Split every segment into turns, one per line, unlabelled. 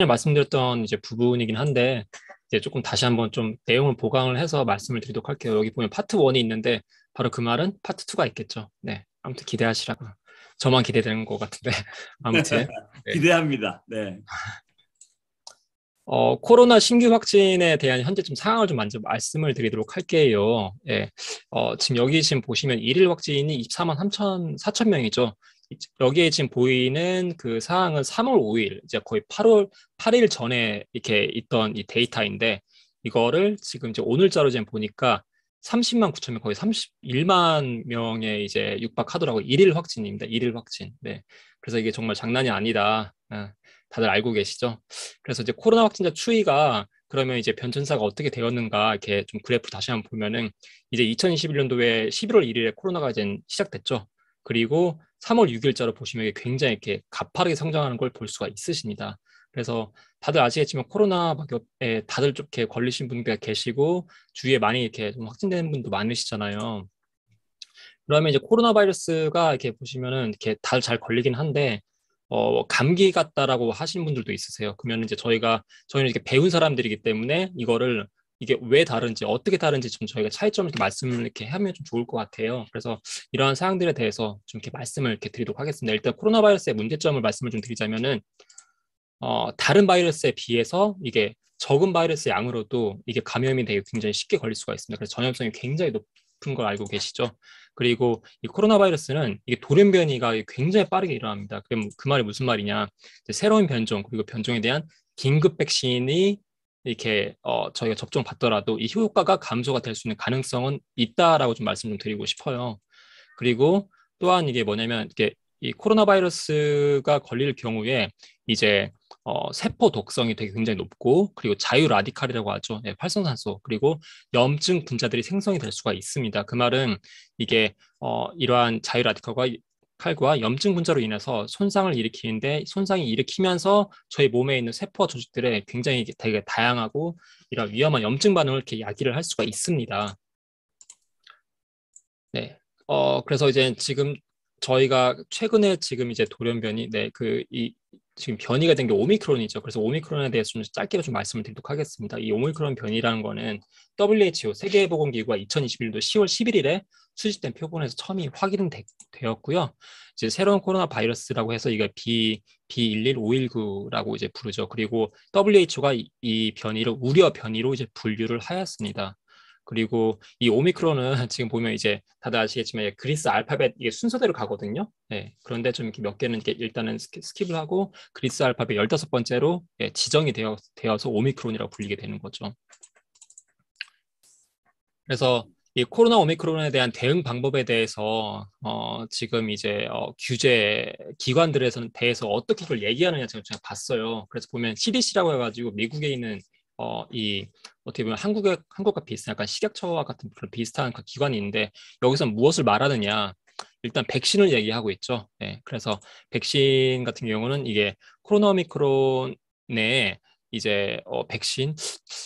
말씀드렸던 이제 부분이긴 한데 이제 조금 다시 한번 좀 내용을 보강을 해서 말씀을 드리도록 할게요. 여기 보면 파트 1이 있는데 바로 그 말은 파트 2가 있겠죠. 네. 아무튼 기대하시라고. 저만 기대되는 것 같은데 아무튼 네.
기대합니다. 네.
코로나 신규 확진에 대한 현재 좀 상황을 좀 먼저 말씀을 드리도록 할게요. 예. 지금 여기 지금 보시면 일일 확진이 24만 4천 명이죠. 여기에 지금 보이는 그 사항은 3월 5일, 이제 거의 8일 전에 이렇게 있던 이 데이터인데, 이거를 지금 이제 오늘자로 지금 보니까 30만 9천 명, 거의 31만 명에 이제 육박하더라고요. 일일 확진입니다. 일일 확진. 네. 그래서 이게 정말 장난이 아니다. 다들 알고 계시죠? 그래서 이제 코로나 확진자 추이가 그러면 이제 변천사가 어떻게 되었는가 이렇게 좀 그래프 다시 한번 보면은 이제 2021년도에 11월 1일에 코로나가 이제 시작됐죠. 그리고 3월 6일자로 보시면 이게 굉장히 이렇게 가파르게 성장하는 걸 볼 수가 있으십니다. 그래서 다들 아시겠지만 코로나에 다들 좀 이렇게 걸리신 분들 계시고 주위에 많이 이렇게 좀 확진되는 분도 많으시잖아요. 그러면 이제 코로나 바이러스가 이렇게 보시면은 이렇게 다들 잘 걸리긴 한데 감기 같다라고 하시는 분들도 있으세요. 그러면 이제 저희는 이렇게 배운 사람들이기 때문에 이거를 이게 왜 다른지 어떻게 다른지 좀 저희가 차이점을 이렇게 말씀을 이렇게 하면 좀 좋을 것 같아요. 그래서 이러한 사항들에 대해서 좀 이렇게 말씀을 이렇게 드리도록 하겠습니다. 일단 코로나 바이러스의 문제점을 말씀을 좀 드리자면은 다른 바이러스에 비해서 이게 적은 바이러스 양으로도 이게 감염이 되게 굉장히 쉽게 걸릴 수가 있습니다. 그래서 전염성이 굉장히 높은 걸 알고 계시죠? 그리고 이 코로나 바이러스는 이게 돌연변이가 굉장히 빠르게 일어납니다. 그럼 그 말이 무슨 말이냐? 새로운 변종 그리고 변종에 대한 긴급 백신이 이렇게 저희가 접종 받더라도 이 효과가 감소가 될 수 있는 가능성은 있다라고 좀 말씀 좀 드리고 싶어요. 그리고 또한 이게 뭐냐면 이게 이 코로나 바이러스가 걸릴 경우에 이제 세포 독성이 되게 굉장히 높고 그리고 자유 라디칼이라고 하죠. 네, 활성산소 그리고 염증 분자들이 생성이 될 수가 있습니다. 그 말은 이게 이러한 자유 라디칼과 칼과 염증 분자로 인해서 손상을 일으키는데 손상이 일으키면서 저희 몸에 있는 세포와 조직들에 굉장히 되게 다양하고 이런 위험한 염증 반응을 이렇게 야기를 할 수가 있습니다. 네. 그래서 이제 지금 저희가 최근에 지금 이제 돌연변이, 지금 변이가 된 게 오미크론이죠. 그래서 오미크론에 대해서 좀 짧게 좀 말씀을 드리도록 하겠습니다. 이 오미크론 변이라는 거는 WHO 세계보건기구가 2021년도 10월 11일에 수집된 표본에서 처음이 확인되었고요. 이제 새로운 코로나 바이러스라고 해서 이거 B11519라고 이제 부르죠. 그리고 WHO가 이 변이를 우려 변이로 이제 분류를 하였습니다. 그리고 이 오미크론은 지금 보면 이제 다들 아시겠지만 그리스 알파벳 이게 순서대로 가거든요. 네. 그런데 좀 이렇게 몇 개는 이렇게 일단은 스킵을 하고 그리스 알파벳 15번째로 지정이 되어서 오미크론이라고 불리게 되는 거죠. 그래서 이 코로나 오미크론에 대한 대응 방법에 대해서 지금 이제 규제 기관들에서는 대해서 어떻게 그걸 얘기하느냐 제가 봤어요. 그래서 보면 CDC라고 해가지고 미국에 있는 이 어떻게 보면 한국과 비슷한 약간 식약처와 같은 그런 비슷한 그 기관이 있는데 여기서 무엇을 말하느냐? 일단 백신을 얘기하고 있죠. 네, 그래서 백신 같은 경우는 이게 코로나 오미크론에 이제 백신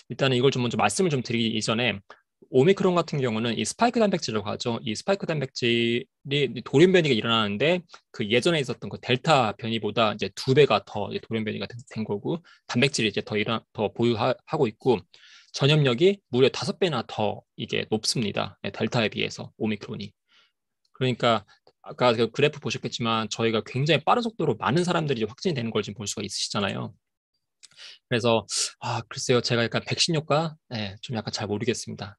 일단은 이걸 좀 먼저 말씀을 좀 드리기 이전에 오미크론 같은 경우는 이 스파이크 단백질이라고 하죠. 이 스파이크 단백질이 돌연변이가 일어나는데 그 예전에 있었던 그 델타 변이보다 이제 2배가 더 돌연변이가 된 거고 단백질이 이제 더 보유하고 있고 전염력이 무려 5배나 더 이게 높습니다. 델타에 비해서 오미크론이. 그러니까 아까 그 그래프 보셨겠지만 저희가 굉장히 빠른 속도로 많은 사람들이 확진이 되는 걸 지금 볼 수가 있으시잖아요. 그래서 글쎄요 제가 약간 백신 효과 좀 약간 잘 모르겠습니다.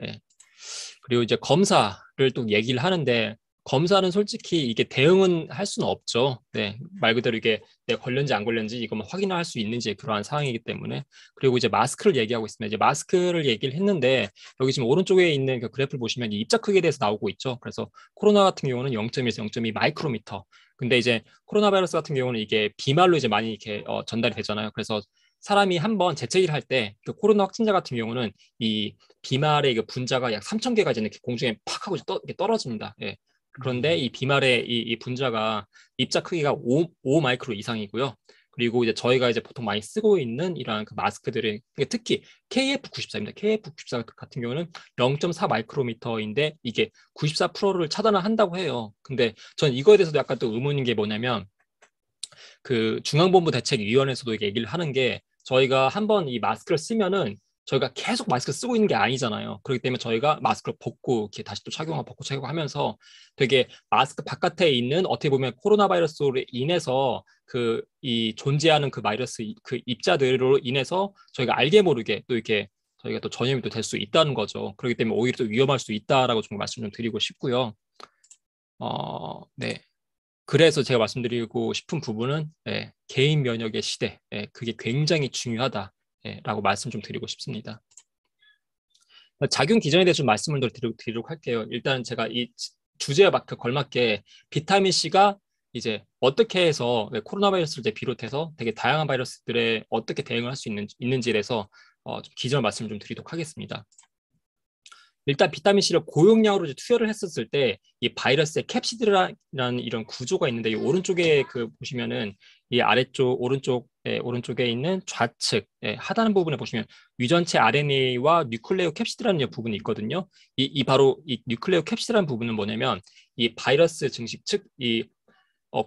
그리고 이제 검사를 또 얘기를 하는데 검사는 솔직히 이게 대응은 할 수는 없죠. 네, 말 그대로 이게 내가 걸렸는지 안 걸렸는지 이것만 확인할 수 있는지 그러한 상황이기 때문에 그리고 이제 마스크를 얘기하고 있습니다. 이제 마스크를 얘기를 했는데 여기 지금 오른쪽에 있는 그 그래프를 보시면 이 입자 크기에 대해서 나오고 있죠. 그래서 코로나 같은 경우는 0.1에서 0.2 마이크로미터. 근데 이제 코로나 바이러스 같은 경우는 이게 비말로 이제 많이 이렇게 전달이 되잖아요. 그래서 사람이 한번 재채기를 할 때 그 코로나 확진자 같은 경우는 이 비말의 그 분자가 약 3천 개가 이제 이렇게 공중에 팍 하고 이렇게 떨어집니다. 예. 그런데 이 비말의 이 분자가 입자 크기가 5 마이크로 이상이고요. 그리고 이제 저희가 이제 보통 많이 쓰고 있는 이러한 그 마스크들은 특히 KF94입니다. KF94 같은 경우는 0.4 마이크로미터인데 이게 94%를 차단을 한다고 해요. 근데 전 이거에 대해서도 약간 또 의문인 게 뭐냐면 그 중앙본부 대책위원회에서도 얘기를 하는 게 저희가 한번 이 마스크를 쓰면은 저희가 계속 마스크 쓰고 있는 게 아니잖아요. 그렇기 때문에 저희가 마스크를 벗고 이렇게 다시 또 착용하고 벗고 착용하면서 되게 마스크 바깥에 있는 어떻게 보면 코로나 바이러스로 인해서 그 이 존재하는 그 바이러스 그 입자들로 인해서 저희가 알게 모르게 또 이렇게 저희가 또 전염이 또 될 수 있다는 거죠. 그렇기 때문에 오히려 또 위험할 수 있다라고 좀 말씀 좀 드리고 싶고요. 네. 그래서 제가 말씀드리고 싶은 부분은 개인 면역의 시대, 그게 굉장히 중요하다라고 말씀 좀 드리고 싶습니다. 작용 기전에 대해서 좀 말씀을 더 드리도록 할게요. 일단 제가 이 주제에 걸맞게 비타민 C가 이제 어떻게 해서 코로나 바이러스를 이제 비롯해서 되게 다양한 바이러스들에 어떻게 대응을 할 수 있는지에 대해서 좀 기전 말씀을 좀 드리도록 하겠습니다. 일단 비타민 C를 고용량으로 이제 투여를 했었을 때 이 바이러스의 캡시드라는 이런 구조가 있는데 이 오른쪽에 그 보시면은 이 아래쪽 오른쪽에 있는 좌측 하단 부분에 보시면 유전체 RNA와 뉴클레오 캡시드라는 부분이 있거든요. 이 바로 이 뉴클레오 캡시드라는 부분은 뭐냐면 이 바이러스 증식 측이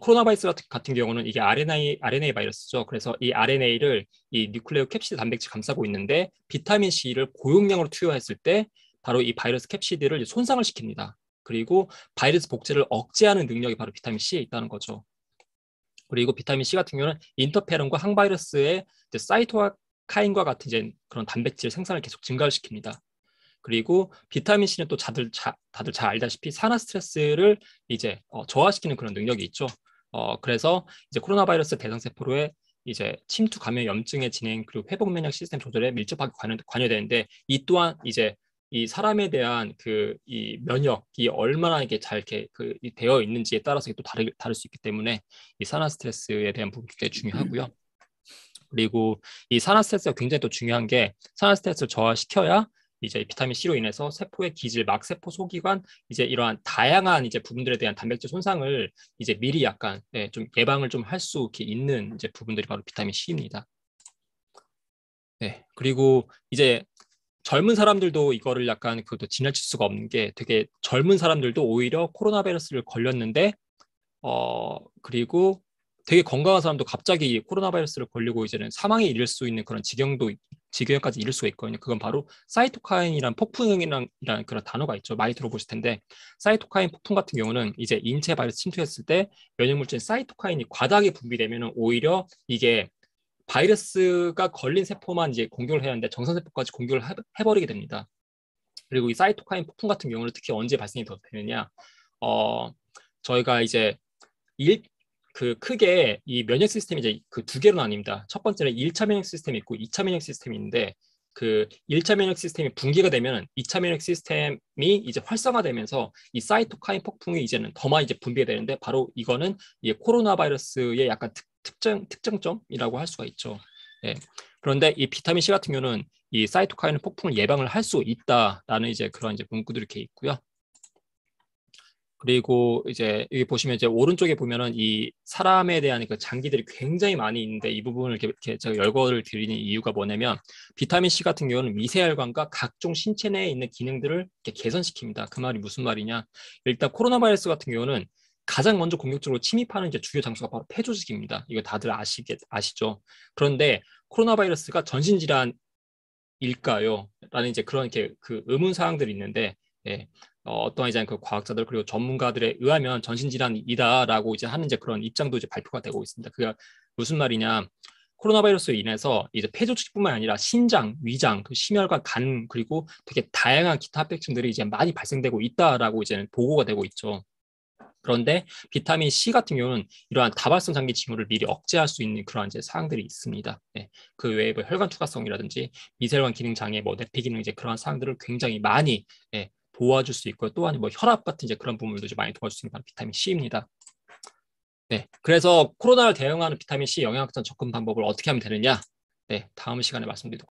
코로나 바이러스 같은 경우는 이게 RNA 바이러스죠. 그래서 이 RNA를 이 뉴클레오 캡시드 단백질 감싸고 있는데 비타민 C를 고용량으로 투여했을 때 바로 이 바이러스 캡시드를 손상을 시킵니다. 그리고 바이러스 복제를 억제하는 능력이 바로 비타민 C에 있다는 거죠. 그리고 비타민 C 같은 경우는 인터페론과 항바이러스의 사이토카인과 같은 이제 그런 단백질 생산을 계속 증가시킵니다. 그리고 비타민 C는 또 다들 잘 알다시피 산화 스트레스를 이제 저하시키는 그런 능력이 있죠. 그래서 이제 코로나 바이러스 대상세포로의 이제 침투 감염 염증의 진행 그리고 회복 면역 시스템 조절에 밀접하게 관여되는데 이 또한 이제 이 사람에 대한 그 이 면역이 얼마나 이게 잘 이렇게 되어 있는지에 따라서 또 다를 수 있기 때문에 이 산화 스트레스에 대한 부분이 굉장히 중요하고요. 그리고 이 산화 스트레스가 굉장히 또 중요한 게 산화 스트레스를 저하시켜야 이제 비타민 C로 인해서 세포의 기질, 막세포 소기관 이제 이러한 다양한 이제 부분들에 대한 단백질 손상을 이제 미리 약간 좀 예방을 좀 할 수 있는 이제 부분들이 바로 비타민 C입니다. 네, 그리고 이제 젊은 사람들도 이거를 약간 그것도 지나칠 수가 없는 게 되게 젊은 사람들도 오히려 코로나 바이러스를 걸렸는데 그리고 되게 건강한 사람도 갑자기 코로나 바이러스를 걸리고 이제는 사망에 이를 수 있는 그런 지경까지 이를 수가 있거든요. 그건 바로 사이토카인이란 폭풍이란 그런 단어가 있죠. 많이 들어보실 텐데 사이토카인 폭풍 같은 경우는 이제 인체 바이러스 침투했을 때 면역 물질 사이토카인이 과다하게 분비되면 오히려 이게 바이러스가 걸린 세포만 이제 공격을 해야 하는데 정상세포까지 공격을 해버리게 됩니다. 그리고 이 사이토카인 폭풍 같은 경우는 특히 언제 발생이 더 되느냐? 저희가 이제 크게 이 면역 시스템이 이제 그 두 개로 나뉩니다. 첫 번째는 1차 면역 시스템이 있고 2차 면역 시스템이 있는데 그 1차 면역 시스템이 붕괴가 되면 2차 면역 시스템이 이제 활성화되면서 이 사이토카인 폭풍이 이제는 더 많이 이제 분비가 되는데 바로 이거는 이 코로나 바이러스의 약간 특정점이라고 할 수가 있죠. 예. 그런데 이 비타민 C 같은 경우는 이 사이토카인 폭풍을 예방을 할 수 있다라는 이제 그런 이제 문구들이 이렇게 있고요. 그리고 이제 여기 보시면 이제 오른쪽에 보면은 이 사람에 대한 그 장기들이 굉장히 많이 있는데 이 부분을 이렇게 제가 열거를 드리는 이유가 뭐냐면 비타민 C 같은 경우는 미세혈관과 각종 신체 내에 있는 기능들을 이렇게 개선시킵니다. 그 말이 무슨 말이냐? 일단 코로나 바이러스 같은 경우는 가장 먼저 공격적으로 침입하는 이제 주요 장소가 바로 폐 조직입니다. 이거 다들 아시죠? 그런데 코로나 바이러스가 전신 질환일까요? 라는 이제 그런 이렇게 그 의문 사항들이 있는데 어떤 이제 그 과학자들 그리고 전문가들에 의하면 전신질환이다라고 이제 하는 이제 그런 입장도 이제 발표가 되고 있습니다. 그게 무슨 말이냐? 코로나 바이러스로 인해서 이제 폐조직뿐만 아니라 신장, 위장, 심혈관, 간 그리고 되게 다양한 기타 합병증들이 이제 많이 발생되고 있다라고 이제 보고가 되고 있죠. 그런데 비타민 C 같은 경우는 이러한 다발성 장기 징후를 미리 억제할 수 있는 그러한 이제 사항들이 있습니다. 그 외에 뭐 혈관 투과성이라든지 미세혈관 기능 장애, 뭐 내폐 기능 이제 그러한 사항들을 굉장히 많이 도와줄 수 있고 또한 뭐 혈압 같은 이제 그런 부분들도 이제 많이 도와줄 수 있는 바로 비타민 C입니다. 그래서 코로나를 대응하는 비타민 C 영양학적 접근 방법을 어떻게 하면 되느냐? 다음 시간에 말씀드리도록